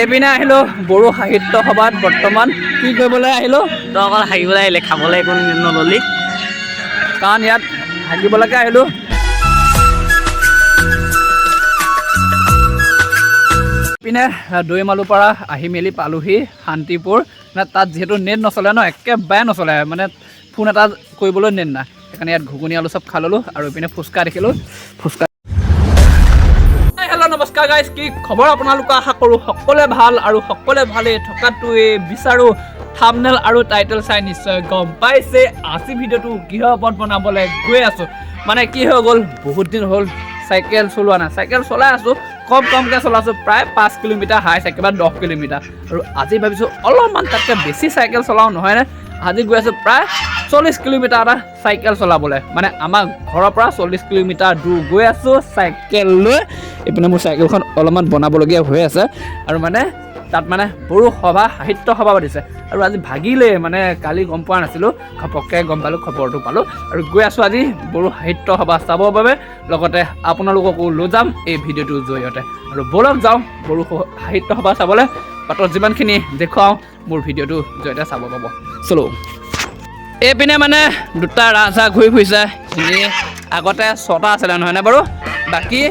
এইপিনে আহিলোঁ বড়ো সাহিত্য সভাত বৰ্তমান কি কৰিবলৈ আহিলোঁ? তই অকল হাগিবলৈ আহিলে, খাবলৈ একো নললি। কাৰণ ইয়াত হাগিবলৈকে আহিলোঁ। পিনে দৈমালুৰ পৰা আহি মেলি পালোহি শান্তিপুৰ। মানে তাত যিহেতু নেট নচলে ন, একেবাৰে নচলে, মানে ফোন এটা কৰিবলৈ নেট নাই। সেইকাৰণে ইয়াত ঘুগুনি আলু চব খাই ল'লোঁ আৰু এইপিনে ফুচকা দেখিলোঁ। ফুচকা হেল্ল' নমস্কাৰ গাইজ, কি খবৰ আপোনালোকৰ? আশা কৰোঁ সকলোৱে ভাল আৰু সকলোৱে ভালেই থকাটোৱে বিচাৰোঁ। থাম্বনেল আৰু টাইটেল চাই নিশ্চয় গম পাইছে আজি ভিডিঅ'টো কিহৰ ওপৰত বনাবলৈ গৈ আছোঁ। মানে কি হৈ গ'ল, বহুত দিন হ'ল চাইকেল চলোৱা নাই। চাইকেল চলাই আছোঁ, কমকৈ চলাইছোঁ, প্ৰায় 5 কিলোমিটাৰ, হাই একেবাৰে 10 কিলোমিটাৰ। আৰু আজি ভাবিছোঁ অলপমান তাতকৈ বেছি চাইকেল চলাওঁ, নহয়নে? আজি গৈ আছোঁ প্ৰায় 40 কিলোমিটাৰ এটা চাইকেল চলাবলৈ। মানে আমাৰ ঘৰৰ পৰা 40 কিলোমিটাৰ দূৰ গৈ আছোঁ চাইকেল লৈ। এইপিনে মোৰ চাইকেলখন অলপমান বনাবলগীয়া হৈ আছে। আৰু মানে তাত মানে বড়ো সভা সাহিত্য সভা পাতিছে। আৰু আজি ভাগিলে, মানে কালি গম পোৱা নাছিলোঁ, ঘপককৈ গম পালোঁ, খবৰটো পালোঁ। আৰু গৈ আছোঁ আজি বড়ো সাহিত্য সভা চাবৰ বাবে, লগতে আপোনালোককো লৈ যাম এই ভিডিঅ'টোৰ জৰিয়তে। আৰু ব'লক যাওঁ বড়ো সাহিত্য সভা চাবলৈ। বাটত যিমানখিনি দেখুৱাওঁ মোৰ ভিডিঅ'টোৰ জৰিয়তে চাব পাব। চলো। এইপিনে মানে দুটা ৰাজহাঁহ ঘূৰি ফুৰিছে। আগতে 6টা আছিলে নহয়নে বাৰু? বাকী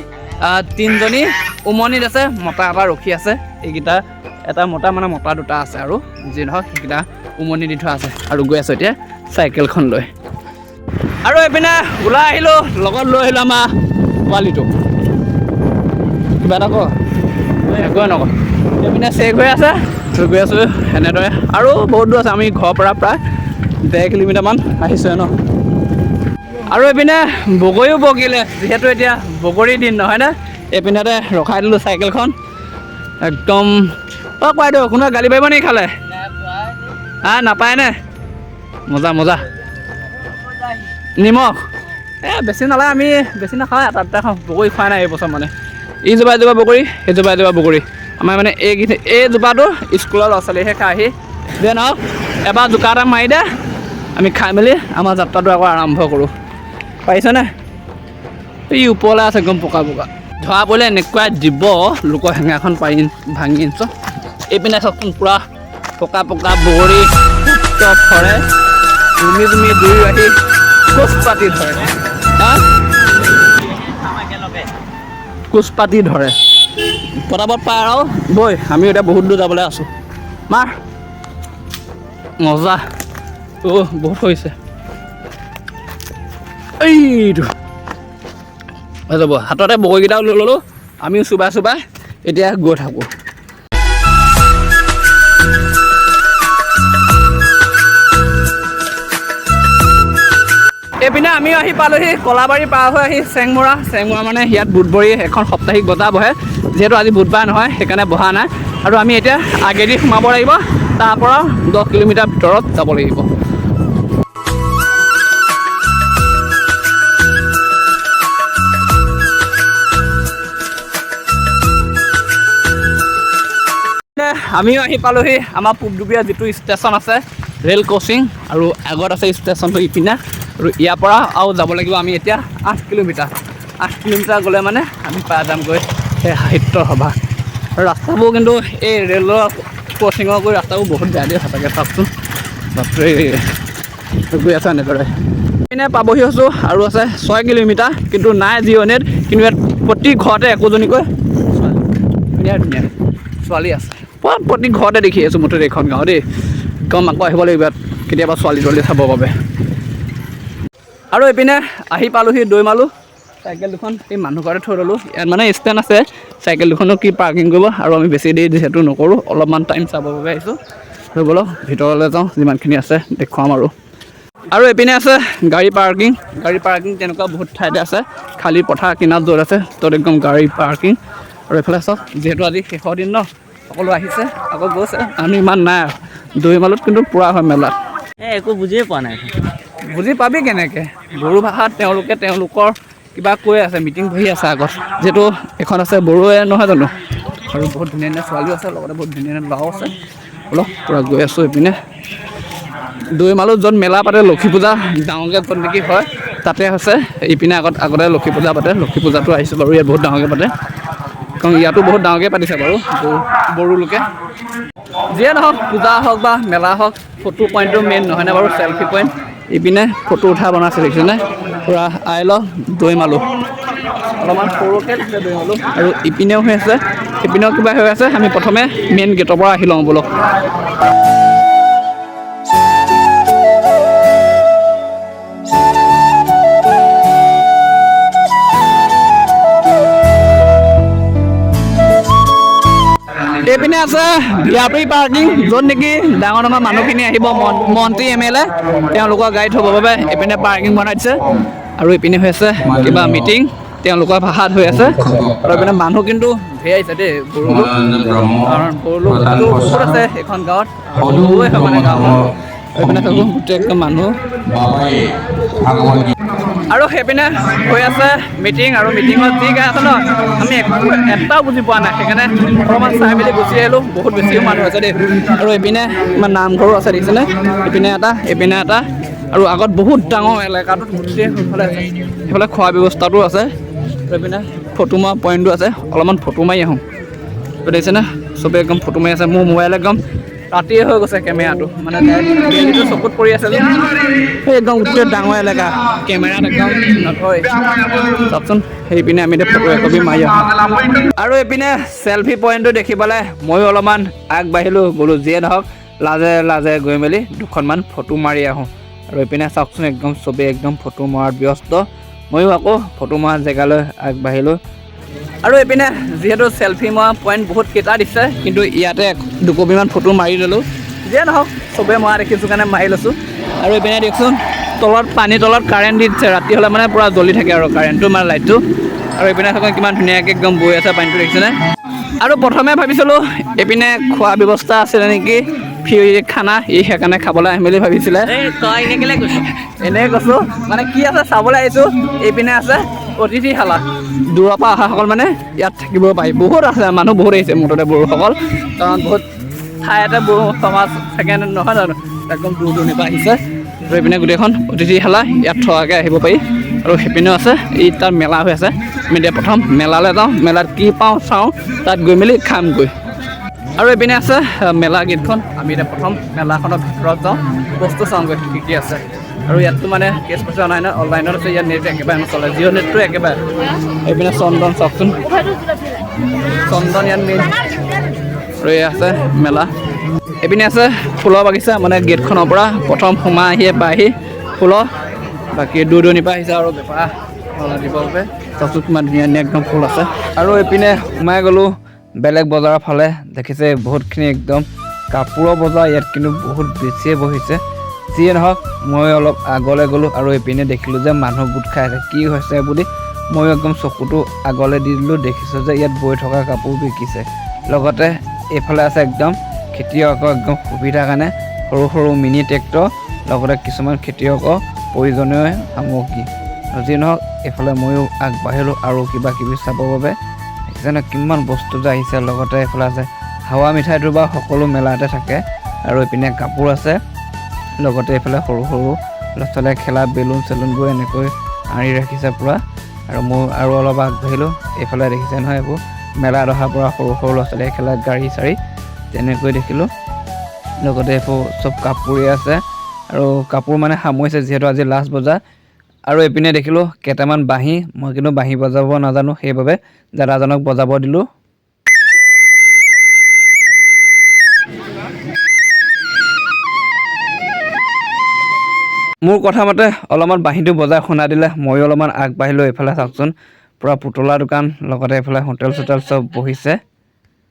3জনী উমনিত আছে, মতা এটা ৰখি আছে। এইকেইটা এটা মতা, মানে মতা 2টা আছে, আৰু যি নহওক সেইকেইটা উমনি দি থোৱা আছে। আৰু গৈ আছোঁ এতিয়া চাইকেলখন লৈ। আৰু এইপিনে ওলাই আহিলোঁ, লগত লৈ আহিলোঁ আমাৰ পোৱালিটো। কিবা এটা কওঁ, একোৱে নকওঁ। এইপিনে চেক হৈ আছে, গৈ আছোঁ এনেদৰে। আৰু বহুত দূৰ আছে, আমি ঘৰৰ পৰা প্ৰায় 1.5 কিলোমিটাৰমান আহিছোঁ ন। আৰু এইপিনে বগৰীও বগিলে, যিহেতু এতিয়া বগৰীৰ দিন নহয়নে? এইপিনেতে ৰখাই দিলোঁ চাইকেলখন একদম। অঁ কোৱাই দিয়ক, কোনোবাই গালি পাৰিব নেকি খালে? নাপায়নে? মজা মজা। নিমখ বেছি নালাগে, আমি বেছি নাখাওঁ, এটা দুটা খাওঁ। বগৰী খোৱা নাই এইবছৰ, মানে ইজোপা এজোপা বগৰী, সেইজোপা এজোপা বগৰী। আমাৰ মানে এইজোপাটো স্কুলৰ ল'ৰা ছোৱালীহে খাইহি। যে নহওক এবাৰ জোকা এটা মাৰি দে, আমি খাই মেলি আমাৰ যাত্ৰাটো আকৌ আৰম্ভ কৰোঁ। পাৰিছনে? এই ওপৰলৈ আছে একদম পকা পকা। ধৰা পৰিলে এনেকুৱা দিব, লোকৰ হেঙাখন পাৰি ভাঙি আনিছোঁ। এইপিনে চাওকচোন পূৰা পকা পকা বগৰী চব ধৰে। জুমি জুমি দুই আহি কোচ পাতি ধৰে। কোচ পাতি ধৰে, পটাপট পায় আৰু বৈ। আমি এতিয়া বহুত দূৰ যাবলৈ আছোঁ। মাৰ মজা। বহুত হৈছে এইটো। হৈ যাব, হাততে বগৰীকেইটাও লৈ ল'লোঁ। আমিও চোবাই চোবাই এতিয়া গৈ থাকোঁ। এইপিনে আমিও আহি পালোঁহি কলাবাৰী পাৰ হৈ আহি চেংমৰা মানে ইয়াত বুধবৰী এখন সাপ্তাহিক বজাৰ বহে। যিহেতু আজি বুধবাৰ নহয়, সেইকাৰণে বহা নাই। আৰু আমি এতিয়া আগেদি সোমাব লাগিব, তাৰপৰা 10 কিলোমিটাৰ ভিতৰত যাব লাগিব। আমিও আহি পালোঁহি আমাৰ পূবদুবীয়া যিটো ষ্টেচন আছে ৰেল ক্ৰচিং, আৰু আগত আছে ষ্টেচনটো ইপিনে। আৰু ইয়াৰ পৰা আৰু যাব লাগিব আমি এতিয়া 8 কিলোমিটাৰ। 8 কিলোমিটাৰ গ'লে মানে আমি পাই যামগৈ সেই সাহিত্য সভা। আৰু ৰাস্তাবোৰ কিন্তু এই ৰেলৰ ক্ৰচিঙৰ গৈ ৰাস্তাবোৰ বহুত বেয়া দিয়ে থাকে, চাওকচোন। বাপৰে গৈ আছে এনেদৰে। পিনে পাবহি হৈছোঁ, আৰু আছে 6 কিলোমিটাৰ, কিন্তু নাই জিঅ' নেট। কিন্তু ইয়াত প্ৰতি ঘৰতে একোজনীকৈ ধুনীয়া ধুনীয়া ছোৱালী আছে। প্ৰতি ঘৰতে দেখি আছোঁ মুঠতে এইখন গাঁও দেই। একদম আকৌ আহিব লাগিব ইয়াত কেতিয়াবা ছোৱালী তোৱালী চাবৰ বাবে। আৰু এইপিনে আহি পালোঁহি দৈমালু। চাইকেল দুখন এই মানুহ ঘৰতে থৈ ল'লোঁ। ইয়াত মানে ষ্টেণ্ড আছে, চাইকেল দুখনো কি পাৰ্কিং কৰিব। আৰু আমি বেছি দেৰি যিহেতু নকৰোঁ, অলপমান টাইম চাবৰ বাবে আহিছোঁ। আৰু ব'লক ভিতৰলৈ যাওঁ, যিমানখিনি আছে দেখুৱাম আৰু। আৰু এইপিনে আছে গাড়ী পাৰ্কিং। গাড়ী পাৰ্কিং তেনেকুৱা বহুত ঠাইতে আছে, খালী পথাৰ কিনাৰত য'ত আছে ত'ত একদম গাড়ী পাৰ্কিং। আৰু এইফালে চাওক, যিহেতু আজি শেষৰ দিন ন, সকলো আহিছে আকৌ গৈছে, আমি ইমান নাই আৰু। দৈমালুত কিন্তু পূৰা হয় মেলাত। একো বুজিয়ে পোৱা নাই। বুজি পাবি কেনেকৈ? বড়ো ভাষাত তেওঁলোকৰ কিবা কৈ আছে, মিটিং বহি আছে আগত। যিহেতু এখন আছে বড়োৱে নহয় জানো। আৰু বহুত ধুনীয়া ধুনীয়া ছোৱালীও আছে, লগতে বহুত ধুনীয়া ধুনীয়া ল'ৰাও আছে। অলপ পূৰা গৈ আছোঁ এইপিনে দৈমালুত য'ত মেলা পাতে, লক্ষী পূজা ডাঙৰকৈ য'ত নেকি হয়, তাতে হৈছে। ইপিনে আগতে লক্ষী পূজা পাতে, লক্ষী পূজাটো আহিছোঁ বাৰু, ইয়াত বহুত ডাঙৰকৈ পাতে। কাৰণ ইয়াতো বহুত ডাঙৰকৈ পাতিছে বাৰু বড়ো লোকে। যিয়ে নহওক পূজা হওক বা মেলা হওক ফটো পইণ্টটো মেইন নহয়নে বাৰু, চেল্ফি পইণ্ট। ইপিনে ফটো উঠা বনাইছে দেখিছেনে, পূৰা আই লভ দৈমালু, অলপমান সৰুকৈ দিছে দৈমালু। আৰু ইপিনেও হৈ আছে, ইপিনেও কিবা হৈ আছে। আমি প্ৰথমে মেইন গেটৰ পৰা আহি লওঁ ব'লক। এইপিনে আছে ভিআইপি পাৰ্কিং, য'ত নেকি ডাঙৰ ডাঙৰ মানুহখিনি আহিব, মন্ত্ৰী MLA তেওঁলোকৰ গাড়ী থ'বৰ বাবে এইপিনে পাৰ্কিং বনাই দিছে। আৰু এইপিনে হৈ আছে কিবা মিটিং, তেওঁলোকৰ ভাষাত হৈ আছে। আৰু এইপিনে মানুহ কিন্তু ধেৰ আহিছে দেই, বড়ো লোক, কাৰণ বড়ো লোকটো বহুত আছে এইখন গাঁৱত, সৰুৱে হয় মানে গাঁওখন। এইপিনে থাকোঁ গোটেই একদম মানুহ। আৰু সেইপিনে হৈ আছে মিটিং, আৰু মিটিঙত যি গাই আছে ন, আমি এটাও বুজি পোৱা নাই, সেইকাৰণে অলপমান চাই মেলি গুচি আহিলোঁ। বহুত বেছিও মানুহ আছে দেই। আৰু এইপিনে ইমান নামঘৰো আছে দেখিছেনে, এইপিনে এটা এইপিনে এটা। আৰু আগত বহুত ডাঙৰ এলেকাটোত গোটেই সেইফালে আছে, সেইফালে খোৱা ব্যৱস্থাটো আছে। আৰু এইপিনে ফটো মৰা পইণ্টটো আছে, অলপমান ফটো মাৰি আহোঁ। দেখিছেনে চবেই একদম ফটো মাৰি আছে। মোৰ মোবাইল একদম ৰাতিয়ে হৈ গৈছে কেমেৰাটো, মানে ডেইলিটো চকুত পৰি আছে যে, সেই একদম গোটেই ডাঙৰ এলেকা কেমেৰাত একদম নধৰে। চাওকচোন সেইপিনে আমি এতিয়া ফটো একপি মাৰি আহোঁ। আৰু এইপিনে চেল্ফি পইণ্টটো দেখি পেলাই ময়ো অলপমান আগবাঢ়িলোঁ, বোলো যিয়ে নহওক লাজে লাজে গৈ মেলি দুখনমান ফটো মাৰি আহোঁ। আৰু এইপিনে চাওকচোন একদম চবেই একদম ফটো মৰাত ব্যস্ত, ময়ো আকৌ ফটো মৰা জেগালৈ আগবাঢ়িলোঁ। আৰু এইপিনে যিহেতু চেল্ফি মৰা পইণ্ট বহুত কেইটা দিছে, কিন্তু ইয়াতে দুকপিমান ফটো মাৰি ল'লোঁ। যিয়ে নহওক চবেই মৰা দেখিছোঁ কাৰণে মাৰি লৈছোঁ। আৰু এইপিনে দেখিছোন তলত পানীৰ তলত কাৰেণ্ট দি দিছে, ৰাতি হ'লে মানে পূৰা জ্বলি থাকে আৰু কাৰেণ্টটো মানে লাইটটো। আৰু এইপিনে থাকোঁ কিমান ধুনীয়াকৈ একদম বৈ আছে পানীটো দেখিছেনে। আৰু প্ৰথমে ভাবিছিলোঁ এইপিনে খোৱা ব্যৱস্থা আছিলে নেকি, ফ্ৰী খানা, সেইকাৰণে খাবলৈ আহিম বুলি ভাবিছিলে। তই এনে কেলে কৈছ? এনেই কৈছোঁ, মানে কি আছে চাবলৈ আহিছোঁ। এইপিনে আছে অতিথিশালা, দূৰৰ পৰা অহাসকল মানে ইয়াত থাকিব পাৰি। বহুত আছে মানুহ, বহুত আহিছে মুঠতে বড়োসকল, কাৰণ বহুত ঠাইতে বড়ো সমাজ থাকে নহয় জানো, একদম দূৰ দূৰণিৰ পৰা আহিছে। আৰু এইপিনে গোটেইখন অতিথিশালা, ইয়াত থকাকৈ আহিব পাৰি। আৰু সেইপিনেও আছে, এই তাত মেলা হৈ আছে। আমি এতিয়া প্ৰথম মেলালৈ যাওঁ, মেলাত কি পাওঁ চাওঁ, তাত গৈ মেলি খামগৈ। আৰু এইপিনে আছে মেলা গেটখন, আমি এতিয়া প্ৰথম মেলাখনৰ ভিতৰত যাওঁ, বস্তু চাওঁগৈ কি কি আছে। আৰু ইয়াততো মানে কেছ পইচা নাই ন, অনলাইনত আছে। ইয়াত নেট একেবাৰে নচলে, জিঅ' নেটটো একেবাৰে। এইপিনে চন্দন চাওকচোন, চন্দন ইয়াত মেইন। আৰু এই আছে মেলা। এইপিনে আছে ফুলৰ বাগিচা, মানে গেটখনৰ পৰা প্ৰথম সোমাই আহিয়ে পাইহি ফুলৰ, বাকী দূৰ দূৰণিৰ পৰা আহিছে আৰু বেপাৰ দিবৰ বাবে। চাওকচোন কিমান ধুনীয়া ধুনীয়া একদম ফুল আছে। আৰু এইপিনে সোমাই গ'লোঁ বেলেগ বজাৰৰ ফালে, দেখিছে বহুতখিনি একদম কাপোৰৰ বজাৰ, ইয়াত কিন্তু বহুত বেছিয়ে বহিছে। যিয়ে নহওক মই অলপ আগলৈ গ'লোঁ, আৰু এইপিনে দেখিলোঁ যে মানুহ গোট খাই আছে, কি হৈছে বুলি ময়ো একদম চকুটো আগলৈ দি দিলোঁ। দেখিছোঁ যে ইয়াত বৈ থকা কাপোৰ বিকিছে, লগতে এইফালে আছে একদম খেতিয়কৰ একদম সুবিধাৰ কাৰণে সৰু সৰু মিনি ট্ৰেক্টৰ, লগতে কিছুমান খেতিয়কৰ প্ৰয়োজনীয় সামগ্ৰী। যি নহওক এইফালে ময়ো আগবাঢ়িলোঁ আৰু কিবা কিবি চাবৰ বাবে। দেখিছেনে কিমান বস্তু যে আহিছে। লগতে এইফালে আছে হাৱা মিঠাইটো বা সকলো মেলাতে থাকে। আৰু এইপিনে কাপোৰ আছে, লগতে এইফালে সৰু সৰু ল'ৰা ছোৱালীয়ে খেলা বেলুন চেলুনবোৰ এনেকৈ আঁৰি ৰাখিছে পূৰা। আৰু মই আৰু অলপ আগবাঢ়িলোঁ, এইফালে দেখিছে নহয় এইবোৰ মেলাত অহাৰ পৰা সৰু সৰু ল'ৰা ছোৱালীয়ে খেলা গাড়ী চাড়ী তেনেকৈ দেখিলোঁ। লগতে এইবোৰ চব কাপোৰেই আছে, আৰু কাপোৰ মানে সামৰিছে যিহেতু আজি লাষ্ট বজাৰ। আৰু এইপিনে দেখিলোঁ কেইটামান বাঁহী, মই কিন্তু বাঁহী বজাব নাজানো, সেইবাবে দাদাজনক বজাব দিলোঁ। মোৰ কথা মতে অলপমান বাঁহীটো বজাই শুনা দিলে ময়ো অলপমান আগবাঢ়িলোঁ। এইফালে চাওকচোন পূৰা পুতলা দোকান, লগতে এইফালে হোটেল চোটেল চব বহিছে।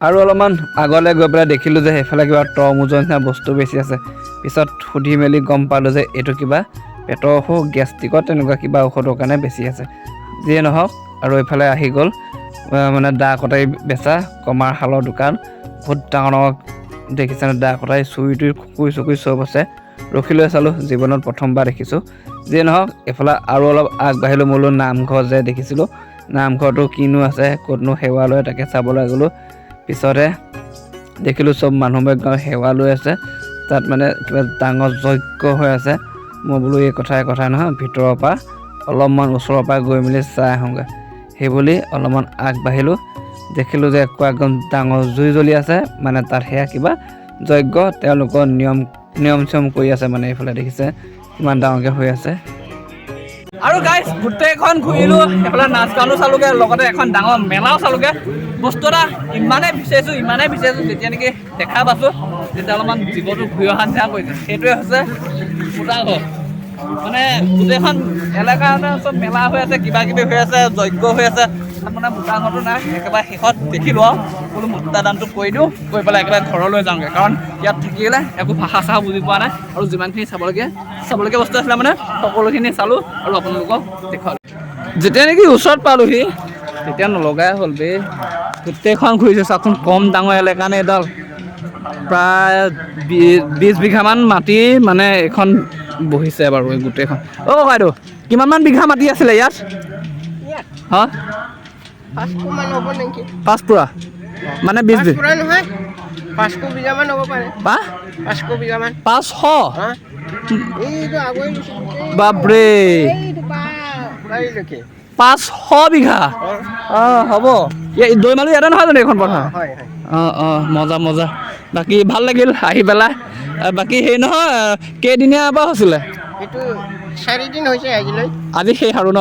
আৰু অলপমান আগলৈ গৈ পেলাই দেখিলোঁ যে সেইফালে কিবা তৰমুজৰ নিচিনা বস্তু বেছি আছে। পিছত সুধি মেলি গম পালোঁ যে এইটো কিবা পেটৰ অসুখ, গেষ্ট্ৰিকত তেনেকুৱা কিবা ঔষধৰ কাৰণে বেছি আছে। যিয়ে নহওক আৰু এইফালে আহি গ'ল মানে দা কটাৰী বেচা কমাৰ শালৰ দোকান, বহুত ডাঙৰ ডাঙৰ দেখিছেনে দা কটাৰী, চুৰি তুৰি খুকুৰি চুকুৰি চব আছে। ৰখি লৈ চালোঁ, জীৱনত প্ৰথমবাৰ দেখিছোঁ। যিয়ে নহওক এইফালে আৰু অলপ আগবাঢ়িলোঁ, মোলো নামঘৰ যে দেখিছিলোঁ, নামঘৰটো কিনো আছে ক'তনো সেৱা লয় তাকে চাবলৈ গ'লোঁ। পিছতে দেখিলোঁ চব মানুহবোৰে একদম সেৱা লৈ আছে, তাত মানে কিবা ডাঙৰ যজ্ঞ হৈ আছে। মই বোলো এই কথাই নহয়, ভিতৰৰ পৰা অলপমান ওচৰৰ পৰা গৈ মেলি চাই আহোঁগৈ। সেইবুলি অলপমান আগবাঢ়িলোঁ। দেখিলোঁ যে একদম ডাঙৰ জুই জ্বলি আছে মানে তাত সেয়া কিবা যজ্ঞ তেওঁলোকৰ নিয়ম চিয়ম কৰি আছে মানে এইফালে দেখিছে কিমান ডাঙৰকৈ হৈ আছে। আৰু গাইজ গোটেইখন ঘূৰিলোঁ, এইফালে নাচ গানো চালোগৈ, লগতে এখন ডাঙৰ মেলাও চালোগৈ। বস্তু এটা ইমানেই বিচাৰিছোঁ যেতিয়া নেকি দেখা পাইছোঁ তেতিয়া অলপমান জীৱনটো ঘূৰি অহা নিচিনা কৰিছে। সেইটোৱে হৈছে মুতাঘৰ। মানে গোটেইখন এলেকাতে চব মেলা হৈ আছে, কিবা কিবি হৈ আছে, যজ্ঞ হৈ আছে। তাত মানে মুতাঘৰটো নাই, একেবাৰে শেষত দেখিলোঁ আৰু বোলো মুতা দানটো কৰি দিওঁ, কৰি পেলাই একেবাৰে ঘৰলৈ যাওঁগৈ। কাৰণ ইয়াত থাকিলে একো ভাষা চাষা বুজি পোৱা নাই আৰু যিমানখিনি চাবলগীয়া বস্তু আছিলে মানে সকলোখিনি চালোঁ আৰু আপোনালোকক দেখুৱালোঁ। যেতিয়া নেকি ওচৰত পালোঁহি তেতিয়া নলগাই হ'ল বে, গোটেইখন ঘূৰিছোঁ। চাওকচোন কম ডাঙৰ এলেকা নে এডাল, প্ৰায় 20 বিঘামান মাটি মানে এইখন বহিছে বাৰু এই গোটেইখন। অ' ককাইদেউ কিমানমান বিঘা মাটি আছিলে ইয়াত? হা 5 পুৰা মানে 20 বিঘা নহয়, 500 বিঘামান হ'ব পাৰে। 500 বিঘামান। 500 এইটো আগুৱাই গৈছে বাপৰে, এইটো গাড়ীলৈকে 500 বিঘা। অঁ হ'ব, দৈমালু ইয়াতে নহয় জানো এইখন পথাৰ? হয়। অঁ মজা। বাকী ভাল লাগিল আহি পেলাই। বাকী হেৰি নহয়, কেইদিনীয়া পৰা হৈছিলে? এইটো 4 দিন হৈছে আজিলৈ। আজি শেষ আৰু ন?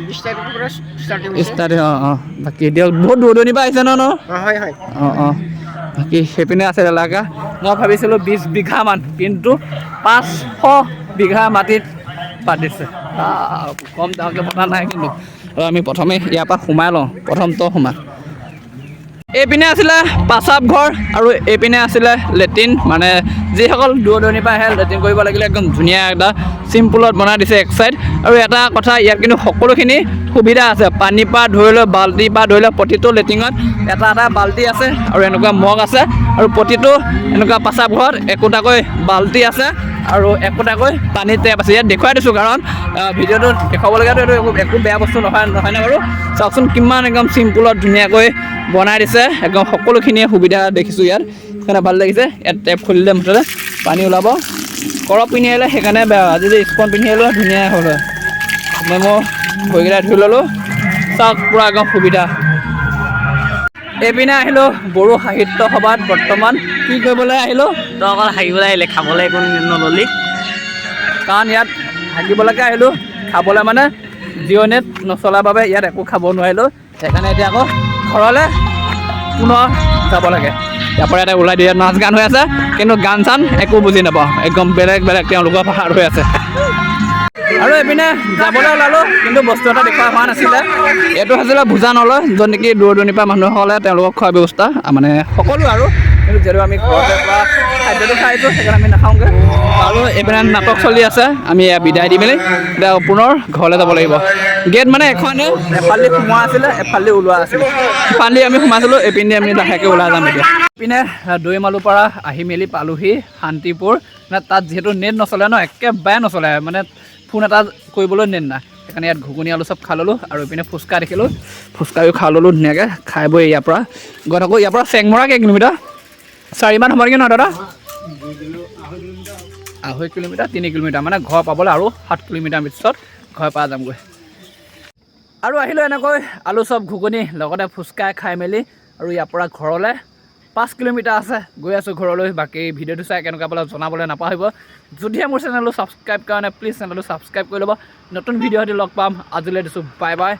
20 তাৰিখৰ পৰা ষ্টাৰ্ট হৈছে। অঁ বাকী দিয়ক, বহুত দূৰণিৰ পৰা আহিছে ন? হয়। অঁ বাকী সেইপিনে আছে এলেকা। মই ভাবিছিলোঁ 20 বিঘামান, কিন্তু 500 বিঘা মাটিত পাতিছে। কম ডাঙৰকৈ পতা নাই কিন্তু। আৰু আমি প্ৰথমে ইয়াৰ পৰা সোমাই লওঁ, প্ৰথমটো সোমাই। এইপিনে আছিলে পাচাব ঘৰ আৰু এইপিনে আছিলে লেট্ৰিন। মানে যিসকল দূৰণিৰ পৰা আহে লেট্ৰিন কৰিব লাগিলে একদম ধুনীয়া এটা চিম্পুলত বনাই দিছে এক চাইড। আৰু এটা কথা, ইয়াত কিন্তু সকলোখিনি সুবিধা আছে, পানীৰ পৰা ধৰি লৈ বাল্টিৰ পৰা ধৰি লৈ প্ৰতিটো লেট্ৰিনত এটা বাল্টি আছে আৰু এনেকুৱা মগ আছে। আৰু প্ৰতিটো এনেকুৱা পাচাব ঘৰত একোটাকৈ বাল্টি আছে আৰু একোটাকৈ পানীৰ টেপ আছে। ইয়াত দেখুৱাই দিছোঁ কাৰণ ভিডিঅ'টো দেখুৱাবলগীয়াটো এইটো একো বেয়া বস্তু নহয়নে বাৰু? চাওকচোন কিমান একদম চিম্পুলত ধুনীয়াকৈ বনাই দিছে, একদম সকলোখিনিয়ে সুবিধা দেখিছোঁ ইয়াত, সেইকাৰণে ভাল লাগিছে। ইয়াত টেপ খুলিলে মুঠতে পানী ওলাব। কৰপ পিন্ধি আহিলে সেইকাৰণে বেয়া, আজি যে স্পন পিন্ধি আহিলোঁ ধুনীয়াই হ'ল হয়। মই ভৰিকেইটা ধুই ল'লোঁ, চাওক পূৰা একদম সুবিধা। এইপিনে আহিলোঁ বড়ো সাহিত্য সভাত। বৰ্তমান কি কৰিবলৈ আহিলোঁ? তই অকল হাগিবলৈ আহিলে, খাবলৈ একো নল'লি? কাৰণ ইয়াত হাগিবলৈকে আহিলোঁ, খাবলৈ মানে জিঅ' নেট নচলাৰ বাবে ইয়াত একো খাব নোৱাৰিলোঁ। সেইকাৰণে এতিয়া আকৌ ঘৰলৈ পুনৰ যাব লাগে। ইয়াৰ পৰা এটা ওলাই দিয়ে, নাচ গান হৈ আছে, কিন্তু গান চান একো বুজি নাপাওঁ, একদম বেলেগ তেওঁলোকৰ ভাষাত হৈ আছে। আৰু এইপিনে যাবলৈ ওলালোঁ, কিন্তু বস্তু এটা দেখুওৱা হোৱা নাছিলে। এইটো হৈছিলে ভোজা নলয়, য'ত নেকি দূৰণিৰ পৰা মানুহসকলে তেওঁলোকক খোৱাৰ ব্যৱস্থা মানে সকলো আৰু। কিন্তু যিহেতু আমি ঘৰতে পৰা খাদ্যটো খাইছোঁ সেইকাৰণে আমি নাখাওঁগৈ। আৰু এইপিনে নাটক চলি আছে, আমি বিদায় দি মেলি এতিয়া পুনৰ ঘৰলৈ যাব লাগিব। গেট মানে এখনে, এফালেদি সোমোৱা আছিলে, এফালেদি ওলোৱা আছিলে। এফালেদি আমি সোমাইছিলোঁ, এইপিনে আমি লাহেকৈ ওলাই যাম এতিয়া। এইপিনে দৈমালুৰ পৰা আহি মেলি পালোহি শান্তিপুৰ। মানে তাত যিহেতু নেট নচলে ন, একেবাৰে নচলে, মানে ফোন এটা কৰিবলৈ নেট নাই। সেইকাৰণে ইয়াত ঘুগুনি আলু চব খাই ল'লোঁ। আৰু এইপিনে ফুচকা দেখিলোঁ, ফুচকাও খাই ল'লোঁ ধুনীয়াকৈ। খাই বৈ ইয়াৰ পৰা গৈ থাকোঁ। ইয়াৰ পৰা চেংমৰা কেই কিলোমিটাৰ? 4মান হ'ব নেকি ন দাদা? 2.5 কিলোমিটাৰ, 3 কিলোমিটাৰ, মানে ঘৰ পাবলৈ আৰু 7 কিলোমিটাৰ পিছত ঘৰ পৰা যামগৈ। আৰু আহিলোঁ এনেকৈ আলু চব ঘুগুনি লগতে ফুচকা খাই মেলি, আৰু ইয়াৰ পৰা ঘৰলৈ 5 কিলোমিটাৰ আছে। গৈ আছোঁ ঘৰলৈ। বাকী ভিডিঅ'টো চাই কেনেকুৱা পালে জনাবলৈ নাপাহৰিব। যদিহে মোৰ চেনেলটো ছাবস্ক্ৰাইব কৰা নাই প্লিজ চেনেলটো ছাবস্ক্ৰাইব কৰি ল'ব। নতুন ভিডিঅ' লগ পাম। আজিলৈ দিছোঁ বাই বাই।